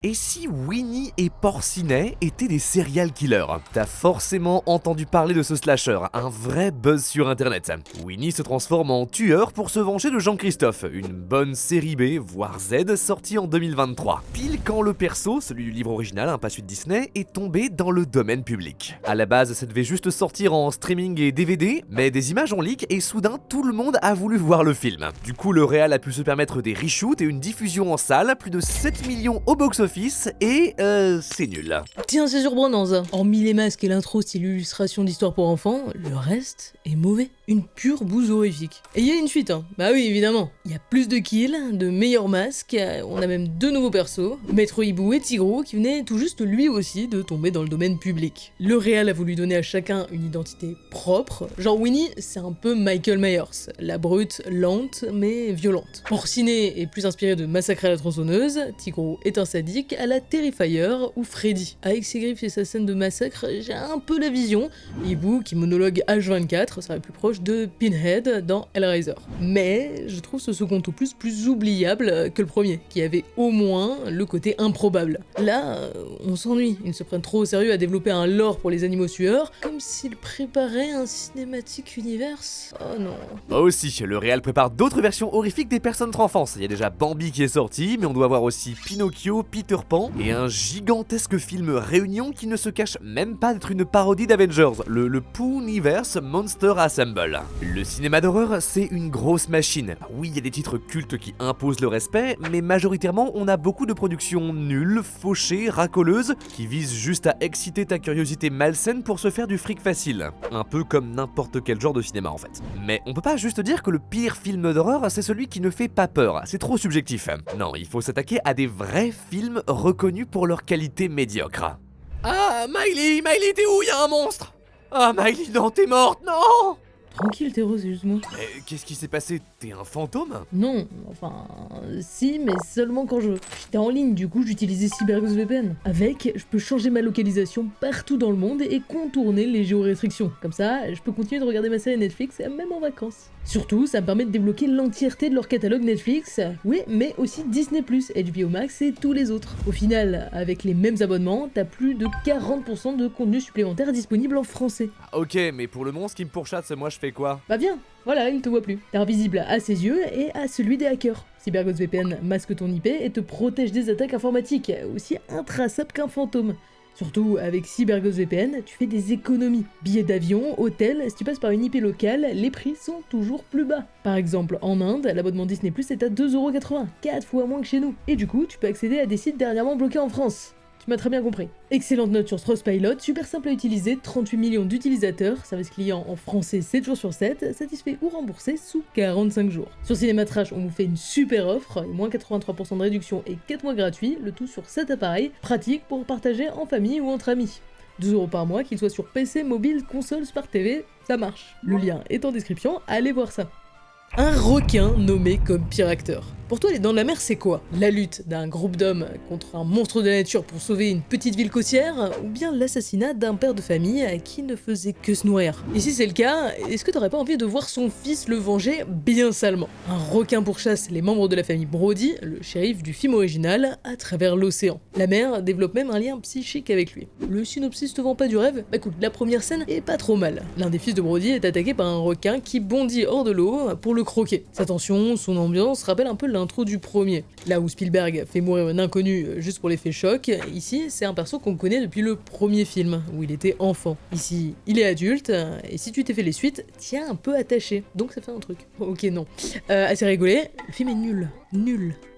Et si Winnie et Porcinet étaient des serial killers? T'as forcément entendu parler de ce slasher, un vrai buzz sur internet. Winnie se transforme en tueur pour se venger de Jean-Christophe, une bonne série B, voire Z, sortie en 2023. Pile quand le perso, celui du livre original, pas celui de Disney, est tombé dans le domaine public. À la base, ça devait juste sortir en streaming et DVD, mais des images ont leak et soudain tout le monde a voulu voir le film. Du coup, le réal a pu se permettre des reshoots et une diffusion en salle, plus de 7 millions au box-office, et c'est nul. Tiens, c'est surprenant ça. Hormis les masques et l'intro style illustration d'histoire pour enfants, le reste est mauvais. Une pure bouse horrifique. Et il y a une suite, hein. Bah oui, évidemment. Il y a plus de kills, de meilleurs masques, on a même deux nouveaux persos, Maître Hibou et Tigrou, qui venaient tout juste lui aussi de tomber dans le domaine public. Le réal a voulu donner à chacun une identité propre. Genre Winnie, c'est un peu Michael Myers, la brute lente mais violente. Porcinet est plus inspiré de Massacre à la tronçonneuse, Tigrou est un sadique à la Terrifier ou Freddy. Avec ses griffes et sa scène de massacre, j'ai un peu la vision. Hibou qui monologue H24 serait plus proche de Pinhead dans Hellraiser. Mais je trouve ce second opus plus oubliable que le premier, qui avait au moins le côté improbable. Là, on s'ennuie, ils se prennent trop au sérieux à développer un lore pour les animaux sueurs, comme s'ils préparaient un cinématique universe. Oh non. Aussi, le réal prépare d'autres versions horrifiques des personnes de notre enfance. Il y a déjà Bambi qui est sorti, mais on doit voir aussi Pinocchio, Peter Pan, et un gigantesque film Réunion qui ne se cache même pas d'être une parodie d'Avengers, le Pooniverse Monster Assemble. Le cinéma d'horreur, c'est une grosse machine. Oui, il y a des titres cultes qui imposent le respect, mais majoritairement, on a beaucoup de productions nulles, fauchées, racoleuses, qui visent juste à exciter ta curiosité malsaine pour se faire du fric facile. Un peu comme n'importe quel genre de cinéma en fait. Mais on peut pas juste dire que le pire film d'horreur, c'est celui qui ne fait pas peur, c'est trop subjectif. Non, il faut s'attaquer à des vrais films reconnus pour leur qualité médiocre. Ah, Miley, t'es où? Y'a un monstre! Ah, Miley, non, t'es morte, non! Tranquille, Théro, c'est juste moi. Mais qu'est-ce qui s'est passé? T'es un fantôme? Non, enfin, si, mais seulement quand je veux. J'étais en ligne, du coup j'utilisais CyberGhost VPN. Avec, je peux changer ma localisation partout dans le monde et contourner les géorestrictions. Comme ça, je peux continuer de regarder ma série Netflix, même en vacances. Surtout, ça me permet de débloquer l'entièreté de leur catalogue Netflix, oui, mais aussi Disney+, HBO Max et tous les autres. Au final, avec les mêmes abonnements, t'as plus de 40% de contenu supplémentaire disponible en français. Ok, mais pour le monstre qui me pourchasse, moi je fais quoi? Bah viens, voilà, il te voit plus. T'es invisible à ses yeux et à celui des hackers. CyberGhost VPN masque ton IP et te protège des attaques informatiques, aussi intraçable qu'un fantôme. Surtout, avec CyberGhost VPN, tu fais des économies. Billets d'avion, hôtel, si tu passes par une IP locale, les prix sont toujours plus bas. Par exemple, en Inde, l'abonnement Disney+, est à 2,80€, 4 fois moins que chez nous. Et du coup, tu peux accéder à des sites dernièrement bloqués en France. Tu m'as très bien compris. Excellente note sur Trustpilot, super simple à utiliser, 38 millions d'utilisateurs, service client en français 7 jours sur 7, satisfait ou remboursé sous 45 jours. Sur Cinématrash, on vous fait une super offre, moins 83% de réduction et 4 mois gratuits, le tout sur 7 appareils, pratique pour partager en famille ou entre amis. 2€ par mois, qu'il soit sur PC, mobile, console, Smart TV, ça marche. Le lien est en description, allez voir ça. Un requin nommé comme pire acteur. Pour toi, les Dents de la Mer, c'est quoi? La lutte d'un groupe d'hommes contre un monstre de la nature pour sauver une petite ville côtière, ou bien l'assassinat d'un père de famille qui ne faisait que se nourrir? Et si c'est le cas, est-ce que t'aurais pas envie de voir son fils le venger bien salement? Un requin pourchasse les membres de la famille Brody, le shérif du film original, à travers l'océan. La mère développe même un lien psychique avec lui. Le synopsis te vend pas du rêve? Bah écoute, la première scène est pas trop mal. L'un des fils de Brody est attaqué par un requin qui bondit hors de l'eau pour le croquer. Sa tension, son ambiance rappelle un peu l'intro du premier. Là où Spielberg fait mourir un inconnu juste pour l'effet choc, ici c'est un perso qu'on connaît depuis le premier film, où il était enfant. Ici, il est adulte, et si tu t'es fait les suites, tiens un peu attaché. Donc ça fait un truc. Ok, non. Assez rigolé, le film est nul.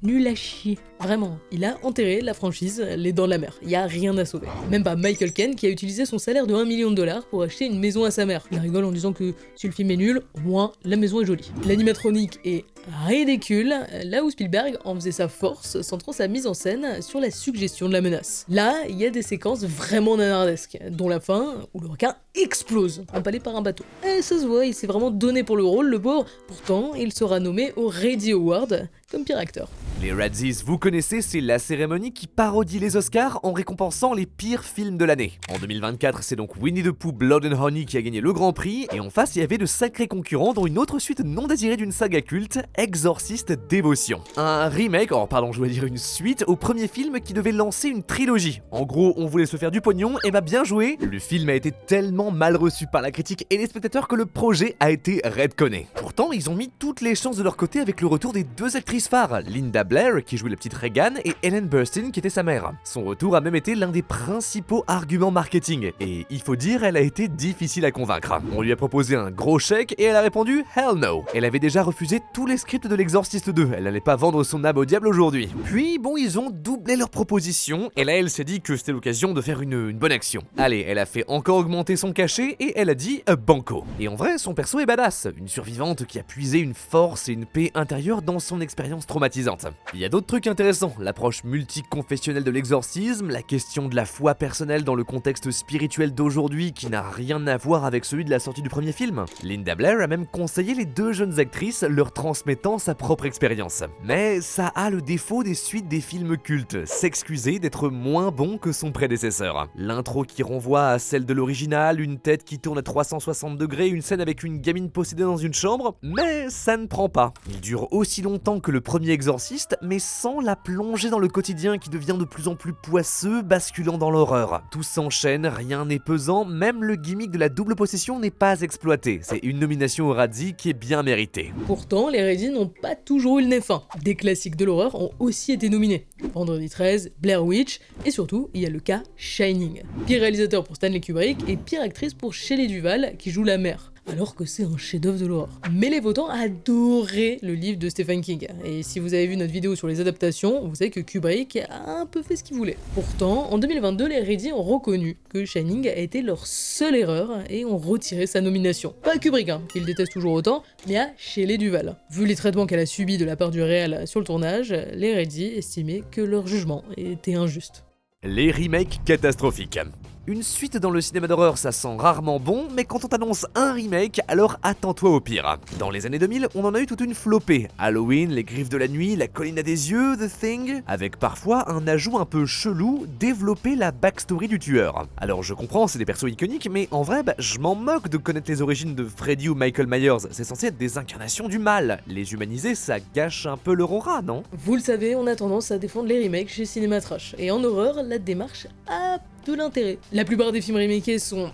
Nul à chier. Vraiment, il a enterré la franchise Les Dents de la Mer. Y a rien à sauver. Même pas Michael Caine qui a utilisé son salaire de 1 million de dollars pour acheter une maison à sa mère. Il rigole en disant que si le film est nul, au moins la maison est jolie. L'animatronique est ridicule, là où Spielberg en faisait sa force, centrant sa mise en scène sur la suggestion de la menace. Là, il y a des séquences vraiment nanardesques, dont la fin où le requin explose, empalé par un bateau. Et ça se voit, il s'est vraiment donné pour le rôle, le pauvre. Pourtant, il sera nommé au Reddy Award comme pire acteur. Les Radzies, vous connaissez connaissez, c'est la cérémonie qui parodie les Oscars en récompensant les pires films de l'année. En 2024, c'est donc Winnie the Pooh Blood and Honey qui a gagné le Grand Prix, et en face, il y avait de sacrés concurrents dont une autre suite non désirée d'une saga culte, Exorcist Dévotion. Un remake, je voulais dire une suite, au premier film qui devait lancer une trilogie. En gros, on voulait se faire du pognon, et bah bien joué, le film a été tellement mal reçu par la critique et les spectateurs que le projet a été redconné. Pourtant, ils ont mis toutes les chances de leur côté avec le retour des deux actrices phares, Linda Blair, qui jouait la petite Regan, et Ellen Burstyn, qui était sa mère. Son retour a même été l'un des principaux arguments marketing, et il faut dire, elle a été difficile à convaincre. On lui a proposé un gros chèque, et elle a répondu « Hell no ». Elle avait déjà refusé tous les scripts de l'Exorciste 2, elle n'allait pas vendre son âme au diable aujourd'hui. Puis bon, ils ont doublé leur proposition, et là elle s'est dit que c'était l'occasion de faire une bonne action. Allez, elle a fait encore augmenter son cachet, et elle a dit « banco ». Et en vrai, son perso est badass, une survivante qui a puisé une force et une paix intérieure dans son expérience traumatisante. Il y a d'autres trucs intéressants, l'approche multiconfessionnelle de l'exorcisme, la question de la foi personnelle dans le contexte spirituel d'aujourd'hui qui n'a rien à voir avec celui de la sortie du premier film. Linda Blair a même conseillé les deux jeunes actrices, leur transmettant sa propre expérience. Mais ça a le défaut des suites des films cultes, s'excuser d'être moins bon que son prédécesseur. L'intro qui renvoie à celle de l'original, une tête qui tourne à 360 degrés, une scène avec une gamine possédée dans une chambre, mais ça ne prend pas. Il dure aussi longtemps que le premier Exorciste, mais sans la plonger dans le quotidien qui devient de plus en plus poisseux, basculant dans l'horreur. Tout s'enchaîne, rien n'est pesant, même le gimmick de la double possession n'est pas exploité. C'est une nomination au Razzie qui est bien méritée. Pourtant, les Razzies n'ont pas toujours eu le nez fin. Des classiques de l'horreur ont aussi été nominés. Vendredi 13, Blair Witch, et surtout, il y a le cas Shining. Pire réalisateur pour Stanley Kubrick et pire actrice pour Shelley Duvall qui joue la mère. Alors que c'est un chef-d'œuvre de l'horreur. Mais les votants adoraient le livre de Stephen King. Et si vous avez vu notre vidéo sur les adaptations, vous savez que Kubrick a un peu fait ce qu'il voulait. Pourtant, en 2022, les Razzies ont reconnu que Shining a été leur seule erreur et ont retiré sa nomination. Pas à Kubrick, qu'il déteste toujours autant, mais à Shelley Duvall. Vu les traitements qu'elle a subis de la part du réal sur le tournage, les Razzies estimaient que leur jugement était injuste. Les remakes catastrophiques. Une suite dans le cinéma d'horreur, ça sent rarement bon, mais quand on t'annonce un remake, alors attends-toi au pire. Dans les années 2000, on en a eu toute une flopée. Halloween, Les Griffes de la Nuit, La Colline à des Yeux, The Thing, avec parfois un ajout un peu chelou, développer la backstory du tueur. Alors je comprends, c'est des persos iconiques, mais en vrai, je m'en moque de connaître les origines de Freddy ou Michael Myers, c'est censé être des incarnations du mal. Les humaniser, ça gâche un peu leur aura, non? Vous le savez, on a tendance à défendre les remakes chez Cinéma Trash, et en horreur, la démarche a de l'intérêt. La plupart des films remakés sont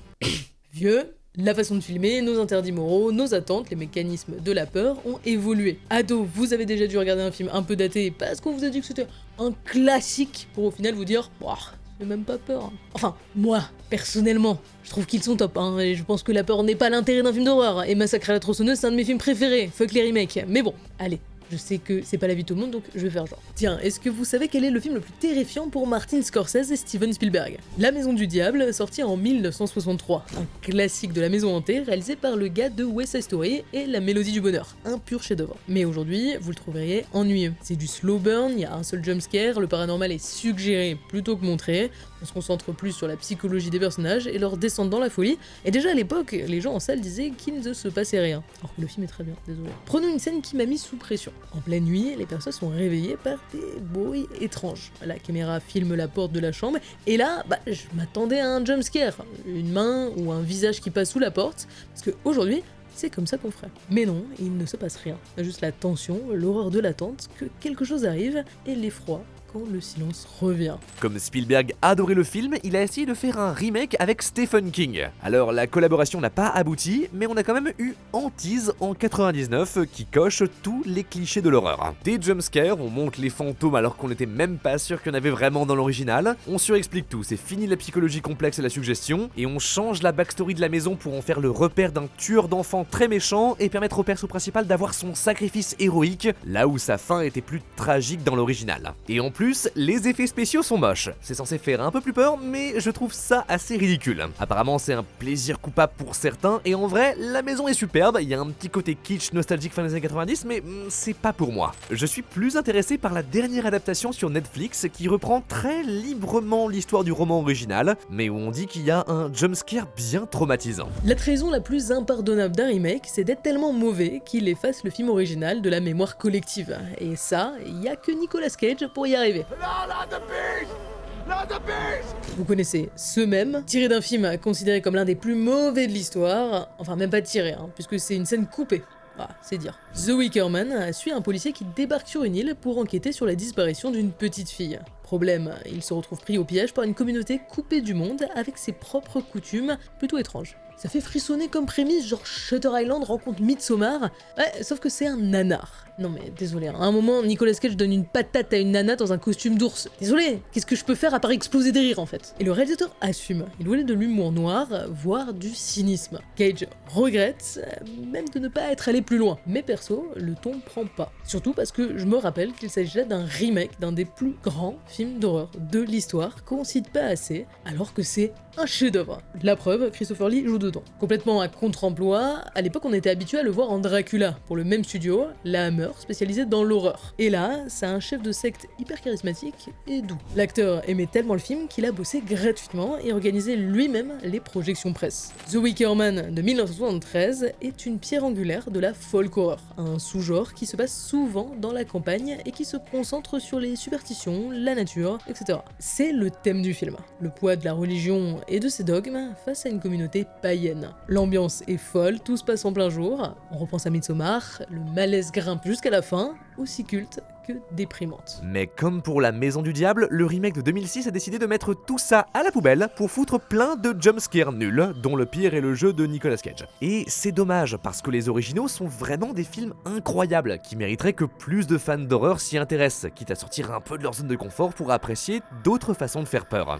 vieux, la façon de filmer, nos interdits moraux, nos attentes, les mécanismes de la peur ont évolué. Ado, vous avez déjà dû regarder un film un peu daté parce qu'on vous a dit que c'était un classique pour au final vous dire « j'ai même pas peur ». Enfin, moi, personnellement, je trouve qu'ils sont top, et je pense que la peur n'est pas l'intérêt d'un film d'horreur, et Massacre à la tronçonneuse c'est un de mes films préférés, fuck les remakes. Mais bon, allez. Je sais que c'est pas l'avis de tout le monde, donc je vais faire genre. Tiens, est-ce que vous savez quel est le film le plus terrifiant pour Martin Scorsese et Steven Spielberg? La Maison du Diable, sorti en 1963. Un classique de la maison hantée, réalisé par le gars de West Side Story et La Mélodie du Bonheur. Un pur chef-d'œuvre. Mais aujourd'hui, vous le trouveriez ennuyeux. C'est du slow burn, il y a un seul jumpscare, le paranormal est suggéré plutôt que montré. On se concentre plus sur la psychologie des personnages et leur descente dans la folie. Et déjà à l'époque, les gens en salle disaient qu'il ne se passait rien. Alors que le film est très bien, désolé. Prenons une scène qui m'a mis sous pression. En pleine nuit, les personnes sont réveillées par des bruits étranges. La caméra filme la porte de la chambre, et là, je m'attendais à un jumpscare. Une main ou un visage qui passe sous la porte, parce qu'aujourd'hui, c'est comme ça qu'on ferait. Mais non, il ne se passe rien. Juste la tension, l'horreur de l'attente, que quelque chose arrive, et l'effroi quand le silence revient. Comme Spielberg adorait le film, il a essayé de faire un remake avec Stephen King. Alors la collaboration n'a pas abouti, mais on a quand même eu Hantise en 99 qui coche tous les clichés de l'horreur. Des jumpscares, on monte les fantômes alors qu'on n'était même pas sûr qu'il y en avait vraiment dans l'original, on surexplique tout, c'est fini la psychologie complexe et la suggestion, et on change la backstory de la maison pour en faire le repère d'un tueur d'enfants très méchant et permettre au perso principal d'avoir son sacrifice héroïque, là où sa fin était plus tragique dans l'original. Et en plus, plus, les effets spéciaux sont moches. C'est censé faire un peu plus peur, mais je trouve ça assez ridicule. Apparemment c'est un plaisir coupable pour certains, et en vrai, la maison est superbe, il y a un petit côté kitsch nostalgique fin des années 90, mais c'est pas pour moi. Je suis plus intéressé par la dernière adaptation sur Netflix qui reprend très librement l'histoire du roman original, mais où on dit qu'il y a un jumpscare bien traumatisant. La trahison la plus impardonnable d'un remake, c'est d'être tellement mauvais qu'il efface le film original de la mémoire collective. Et ça, il y a que Nicolas Cage pour y arriver. Vous connaissez ce même, tiré d'un film considéré comme l'un des plus mauvais de l'histoire, enfin même pas tiré, puisque c'est une scène coupée. Ah, c'est dire. The Wicker Man suit un policier qui débarque sur une île pour enquêter sur la disparition d'une petite fille. Problème, il se retrouve pris au piège par une communauté coupée du monde avec ses propres coutumes plutôt étranges. Ça fait frissonner comme prémisse, genre Shutter Island rencontre Midsommar. Ouais, sauf que c'est un nanar. Non mais désolé, à un moment, Nicolas Cage donne une patate à une nana dans un costume d'ours. Désolé, qu'est-ce que je peux faire à part exploser des rires en fait? Et le réalisateur assume, il voulait de l'humour noir, voire du cynisme. Cage regrette même de ne pas être allé plus loin. Mais perso, le ton prend pas. Surtout parce que je me rappelle qu'il s'agit là d'un remake d'un des plus grands films d'horreur de l'histoire qu'on cite pas assez, alors que c'est un chef-d'œuvre. La preuve, Christopher Lee joue dedans. Complètement à contre-emploi, à l'époque on était habitué à le voir en Dracula, pour le même studio, la Hammer, spécialisé dans l'horreur. Et là, c'est un chef de secte hyper charismatique et doux. L'acteur aimait tellement le film qu'il a bossé gratuitement et organisé lui-même les projections presse. The Wicker Man de 1973 est une pierre angulaire de la folk horror, un sous-genre qui se passe souvent dans la campagne et qui se concentre sur les superstitions, la nature, etc. C'est le thème du film, le poids de la religion et de ses dogmes face à une communauté païenne. L'ambiance est folle, tout se passe en plein jour, on repense à Midsommar, le malaise grimpe jusqu'à la fin, aussi culte que déprimante. Mais comme pour La Maison du Diable, le remake de 2006 a décidé de mettre tout ça à la poubelle pour foutre plein de jumpscares nuls, dont le pire est le jeu de Nicolas Cage. Et c'est dommage, parce que les originaux sont vraiment des films incroyables, qui mériteraient que plus de fans d'horreur s'y intéressent, quitte à sortir un peu de leur zone de confort pour apprécier d'autres façons de faire peur.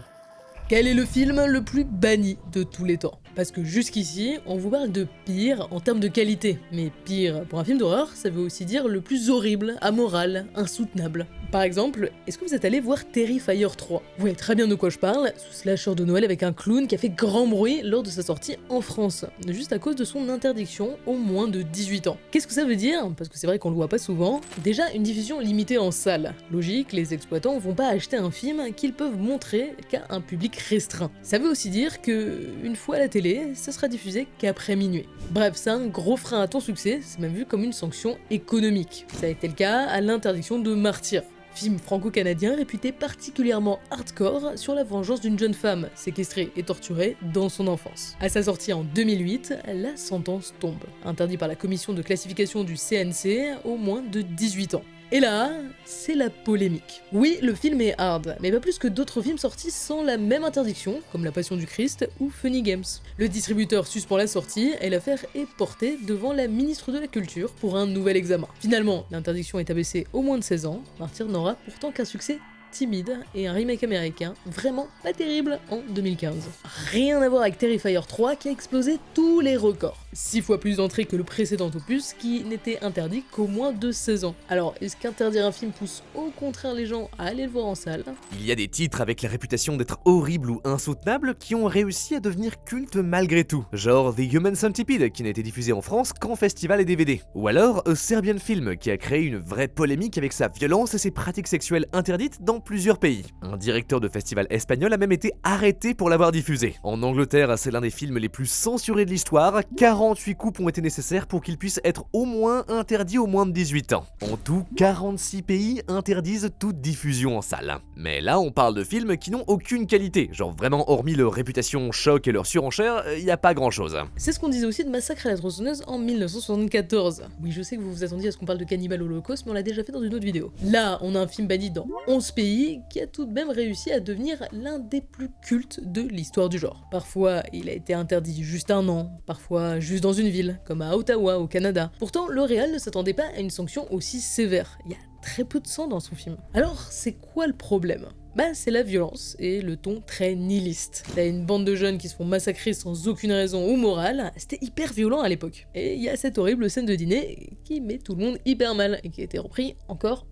Quel est le film le plus banni de tous les temps? Parce que jusqu'ici, on vous parle de pire en termes de qualité. Mais pire pour un film d'horreur, ça veut aussi dire le plus horrible, amoral, insoutenable. Par exemple, est-ce que vous êtes allé voir Terrifier 3? Vous voyez très bien de quoi je parle, ce slasher de Noël avec un clown qui a fait grand bruit lors de sa sortie en France, juste à cause de son interdiction aux moins de 18 ans. Qu'est-ce que ça veut dire? Parce que c'est vrai qu'on le voit pas souvent. Déjà, une diffusion limitée en salle. Logique, les exploitants vont pas acheter un film qu'ils peuvent montrer qu'à un public restreint. Ça veut aussi dire que, une fois à la télé, ça sera diffusé qu'après minuit. Bref, c'est un gros frein à ton succès, c'est même vu comme une sanction économique. Ça a été le cas à l'interdiction de Martyr, film franco-canadien réputé particulièrement hardcore sur la vengeance d'une jeune femme séquestrée et torturée dans son enfance. À sa sortie en 2008, la sentence tombe, interdit par la commission de classification du CNC aux moins de 18 ans. Et là, c'est la polémique. Oui, le film est hard, mais pas plus que d'autres films sortis sans la même interdiction, comme La Passion du Christ ou Funny Games. Le distributeur suspend la sortie et l'affaire est portée devant la ministre de la Culture pour un nouvel examen. Finalement, l'interdiction est abaissée au moins de 16 ans, Martyr n'aura pourtant qu'un succès timide et un remake américain vraiment pas terrible en 2015. Rien à voir avec Terrifier 3 qui a explosé tous les records. 6 fois plus d'entrées que le précédent opus qui n'était interdit qu'au moins de 16 ans. Alors, est-ce qu'interdire un film pousse au contraire les gens à aller le voir en salle? Il y a des titres avec la réputation d'être horribles ou insoutenables qui ont réussi à devenir cultes malgré tout. Genre The Human Centipede qui n'a été diffusé en France qu'en festival et DVD. Ou alors A Serbian Film qui a créé une vraie polémique avec sa violence et ses pratiques sexuelles interdites dans plusieurs pays. Un directeur de festival espagnol a même été arrêté pour l'avoir diffusé. En Angleterre, c'est l'un des films les plus censurés de l'histoire, 48 coupes ont été nécessaires pour qu'il puisse être au moins interdit aux moins de 18 ans. En tout, 46 pays interdisent toute diffusion en salle. Mais là, on parle de films qui n'ont aucune qualité, genre vraiment hormis leur réputation choc et leur surenchère, y a pas grand chose. C'est ce qu'on disait aussi de Massacre à la tronçonneuse en 1974. Oui, je sais que vous vous attendiez à ce qu'on parle de Cannibal Holocaust, mais on l'a déjà fait dans une autre vidéo. Là, on a un film banni dans 11 pays, qui a tout de même réussi à devenir l'un des plus cultes de l'histoire du genre. Parfois, il a été interdit juste un an, parfois juste dans une ville, comme à Ottawa au Canada. Pourtant, le réal ne s'attendait pas à une sanction aussi sévère. Il y a très peu de sang dans son film. Alors, c'est quoi le problème? Bah c'est la violence et le ton très nihiliste. T'as une bande de jeunes qui se font massacrer sans aucune raison ou morale, c'était hyper violent à l'époque. Et il y a cette horrible scène de dîner qui met tout le monde hyper mal et qui a été repris encore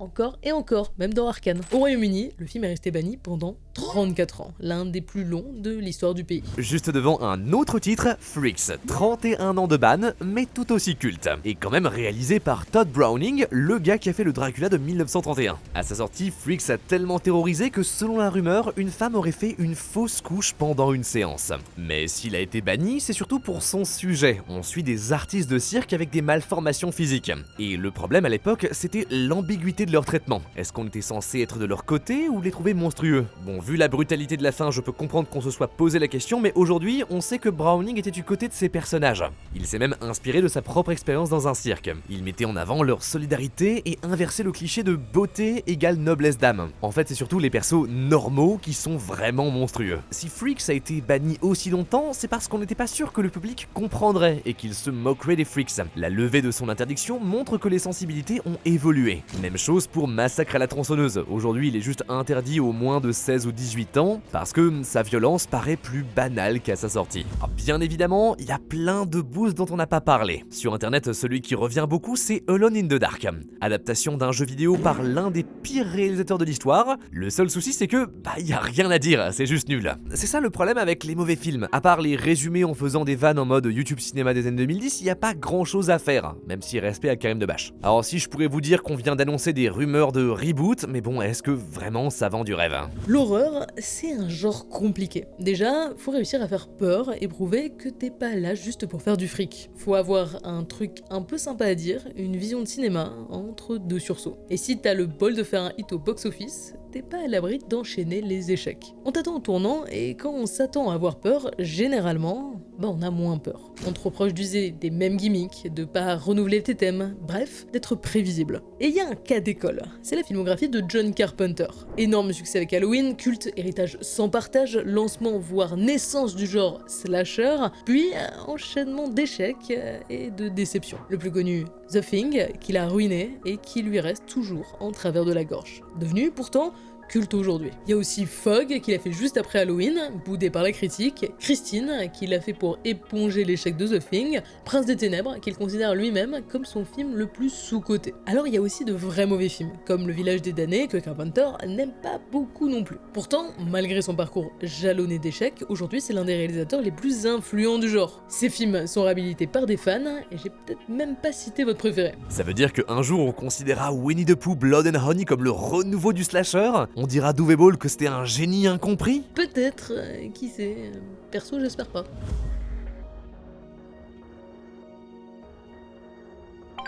et encore, même dans Arcane. Au Royaume-Uni, le film est resté banni pendant 34 ans, l'un des plus longs de l'histoire du pays. Juste devant un autre titre, Freaks, 31 ans de ban, mais tout aussi culte. Et quand même réalisé par Todd Browning, le gars qui a fait le Dracula de 1931. À sa sortie, Freaks a tellement terrorisé que selon la rumeur, une femme aurait fait une fausse couche pendant une séance. Mais s'il a été banni, c'est surtout pour son sujet. On suit des artistes de cirque avec des malformations physiques. Et le problème à l'époque, c'était l'ambiguïté de leur traitement. Est-ce qu'on était censé être de leur côté ou les trouver monstrueux? Bon, vu la brutalité de la fin, je peux comprendre qu'on se soit posé la question, mais aujourd'hui, on sait que Browning était du côté de ses personnages. Il s'est même inspiré de sa propre expérience dans un cirque. Il mettait en avant leur solidarité et inversait le cliché de beauté égale noblesse d'âme. En fait, c'est surtout les persos normaux qui sont vraiment monstrueux. Si Freaks a été banni aussi longtemps, c'est parce qu'on n'était pas sûr que le public comprendrait et qu'il se moquerait des Freaks. La levée de son interdiction montre que les sensibilités ont évolué. Même chose pour Massacre à la tronçonneuse. Aujourd'hui, il est juste interdit aux moins de 16 ou 18 ans parce que sa violence paraît plus banale qu'à sa sortie. Alors, bien évidemment, il y a plein de boosts dont on n'a pas parlé. Sur internet, celui qui revient beaucoup, c'est Alone in the Dark. Adaptation d'un jeu vidéo par l'un des pires réalisateurs de l'histoire. Le seul souci, c'est que, y a rien à dire, c'est juste nul. C'est ça le problème avec les mauvais films. À part les résumés en faisant des vannes en mode YouTube Cinéma des années 2010, il n'y a pas grand chose à faire, même si respect à Karim Debache. Alors si je pourrais vous dire qu'on vient d'annoncer des rumeurs de reboot, mais bon, est-ce que vraiment ça vend du rêve? L'horreur, c'est un genre compliqué. Déjà, faut réussir à faire peur et prouver que t'es pas là juste pour faire du fric. Faut avoir un truc un peu sympa à dire, une vision de cinéma entre deux sursauts. Et si t'as le bol de faire un hit au box-office, t'es pas à l'abri d'enchaîner les échecs. On t'attend au tournant et quand on s'attend à avoir peur, généralement, on a moins peur. On te reproche d'user des mêmes gimmicks, de pas renouveler tes thèmes, bref, d'être prévisible. Et il y a un cas d'école, c'est la filmographie de John Carpenter. Énorme succès avec Halloween, culte, héritage sans partage, lancement voire naissance du genre slasher, puis enchaînement d'échecs et de déceptions. Le plus connu, The Thing, qui l'a ruiné et qui lui reste toujours en travers de la gorge. Devenu pourtant culte aujourd'hui. Il y a aussi Fog, qui l'a fait juste après Halloween, boudé par la critique, Christine, qui l'a fait pour éponger l'échec de The Thing, Prince des Ténèbres, qu'il considère lui-même comme son film le plus sous-coté. Alors il y a aussi de vrais mauvais films, comme Le Village des Damnés, que Carpenter n'aime pas beaucoup non plus. Pourtant, malgré son parcours jalonné d'échecs, aujourd'hui c'est l'un des réalisateurs les plus influents du genre. Ses films sont réhabilités par des fans, et j'ai peut-être même pas cité votre préféré. Ça veut dire qu'un jour on considérera Winnie the Pooh Blood and Honey comme le renouveau du slasher? On dira d'Uwe Boll que c'était un génie incompris? Peut-être, qui sait. Perso, j'espère pas.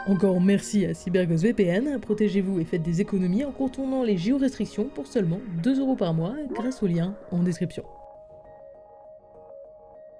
Encore merci à CyberGhost VPN, protégez-vous et faites des économies en contournant les géorestrictions pour seulement 2 € par mois grâce au lien en description.